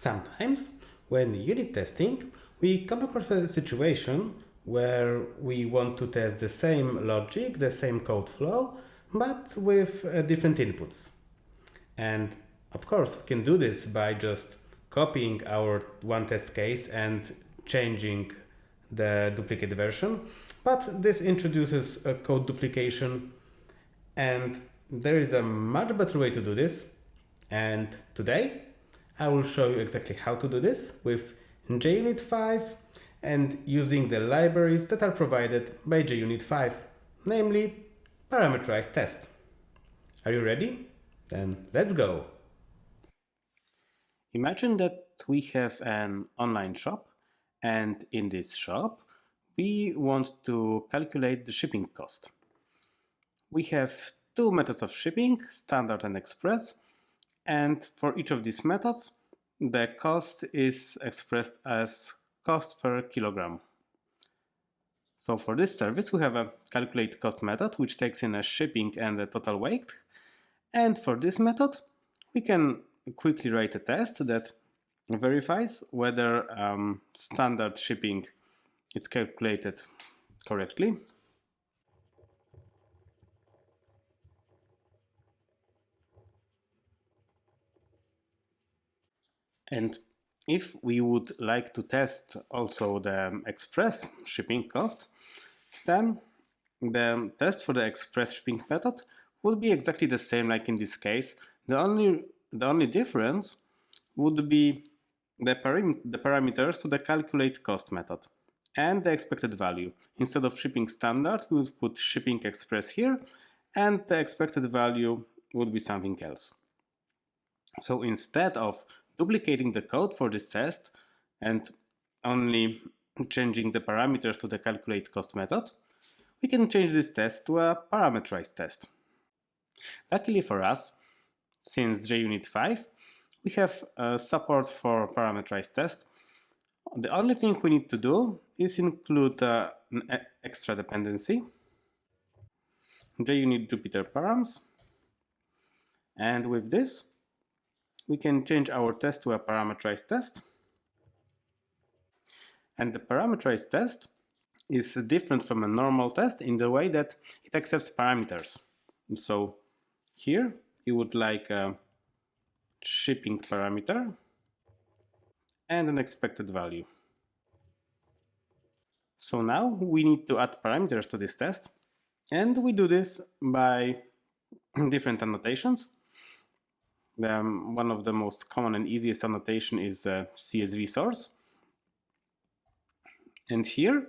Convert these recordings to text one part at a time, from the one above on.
Sometimes, when unit testing, we come across a situation where we want to test the same logic, the same code flow, but with different inputs. And of course, we can do this by just copying our one test case and changing the duplicate version. But this introduces a code duplication, and there is a much better way to do this. And today, I will show you exactly how to do this with JUnit 5 and using the libraries that are provided by JUnit 5, namely ParameterizedTest. Are you ready? Then let's go. Imagine that we have an online shop, and in this shop, we want to calculate the shipping cost. We have two methods of shipping, standard and express, and for each of these methods, the cost is expressed as cost per kilogram. So for this service, we have a calculate cost method, which takes in a shipping and a total weight. And for this method, we can quickly write a test that verifies whether standard shipping is calculated correctly. And if we would like to test also the express shipping cost, then the test for the express shipping method would be exactly the same like in this case. The only difference would be the parameters to the calculate cost method and the expected value. Instead of shipping standard, we would put shipping express here, and the expected value would be something else. So instead of duplicating the code for this test and only changing the parameters to the calculate cost method, we can change this test to a parameterized test. Luckily for us, since JUnit 5, we have support for parameterized test. The only thing we need to do is include an extra dependency, JUnit Jupyter params, and with this, we can change our test to a parameterized test. And the parameterized test is different from a normal test in the way that it accepts parameters. So here you would like a shipping parameter and an expected value. So now we need to add parameters to this test, and we do this by different annotations. One of the most common and easiest annotation is CsvSource. And here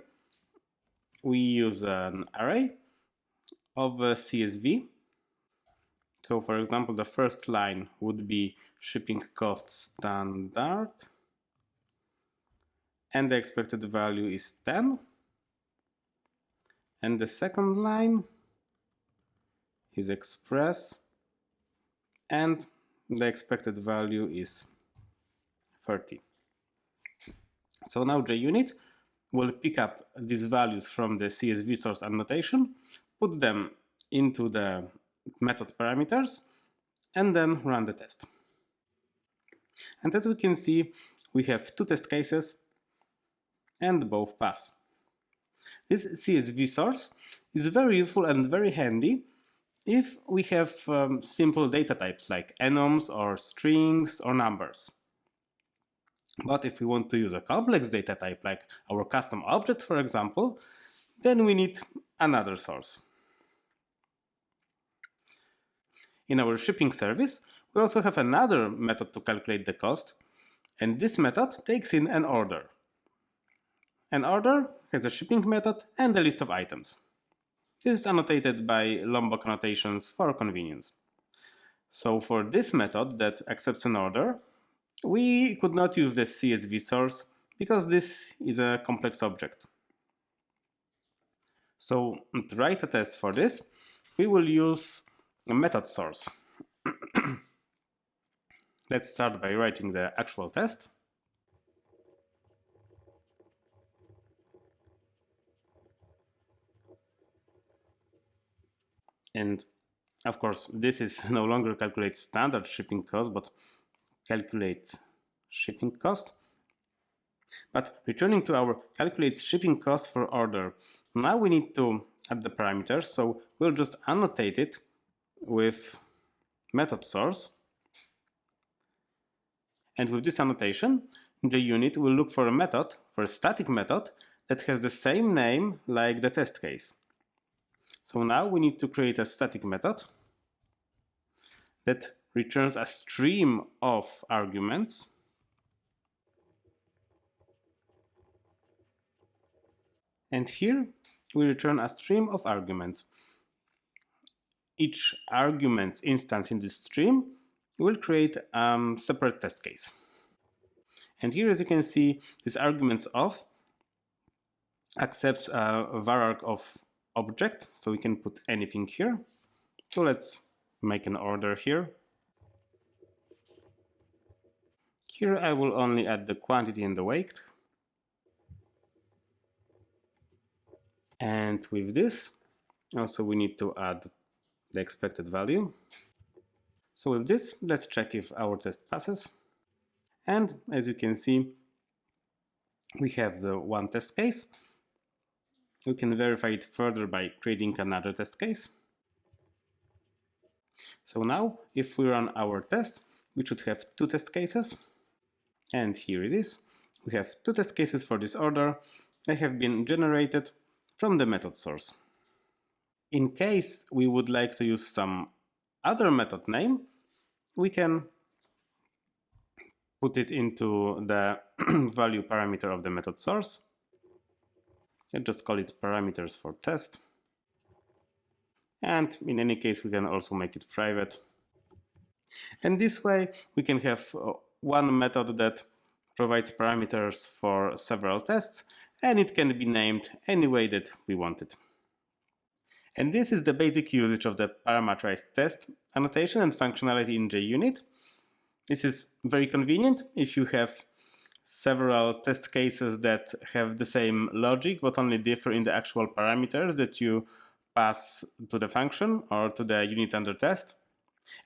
we use an array of CSV. So for example, the first line would be shipping cost standard, and the expected value is 10. And the second line is express, and the expected value is 30. So now JUnit will pick up these values from the CsvSource annotation, put them into the method parameters, and then run the test. And as we can see, we have two test cases and both pass. This CsvSource is very useful and very handy if we have simple data types like enums or strings or numbers. But if we want to use a complex data type like our custom object, for example, then we need another source. In our shipping service, we also have another method to calculate the cost, and this method takes in an order. An order has a shipping method and a list of items. This is annotated by Lombok annotations for convenience. So for this method that accepts an order, we could not use the CsvSource because this is a complex object. So to write a test for this, we will use a MethodSource. Let's start by writing the actual test. And of course, this is no longer calculate standard shipping cost, but calculate shipping cost. But returning to our calculate shipping cost for order, now we need to add the parameters, so we'll just annotate it with MethodSource. And with this annotation, JUnit will look for a method, for a static method, that has the same name like the test case. So now we need to create a static method that returns a stream of arguments. And here we return a stream of arguments. Each argument's instance in this stream will create a separate test case. And here, as you can see, this arguments of accepts a vararg of object, so we can put anything here. So let's make an order here. Here I will only add the quantity and the weight. And with this, also we need to add the expected value. So with this, let's check if our test passes. And as you can see, we have the one test case. We can verify it further by creating another test case. So now, if we run our test, we should have two test cases. And here it is. We have two test cases for this order. They have been generated from the method source. In case we would like to use some other method name, we can put it into the value parameter of the method source. And just call it parameters for test. And in any case, we can also make it private. And this way, we can have one method that provides parameters for several tests, and it can be named any way that we want it. And this is the basic usage of the parameterized test annotation and functionality in JUnit. This is very convenient if you have several test cases that have the same logic but only differ in the actual parameters that you pass to the function or to the unit under test.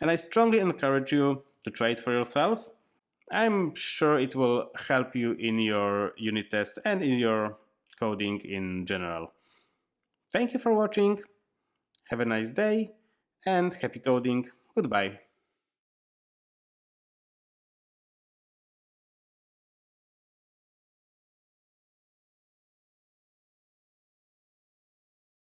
And I strongly encourage you to try it for yourself. I'm sure it will help you in your unit tests and in your coding in general. Thank you for watching. Have a nice day and happy coding. Goodbye.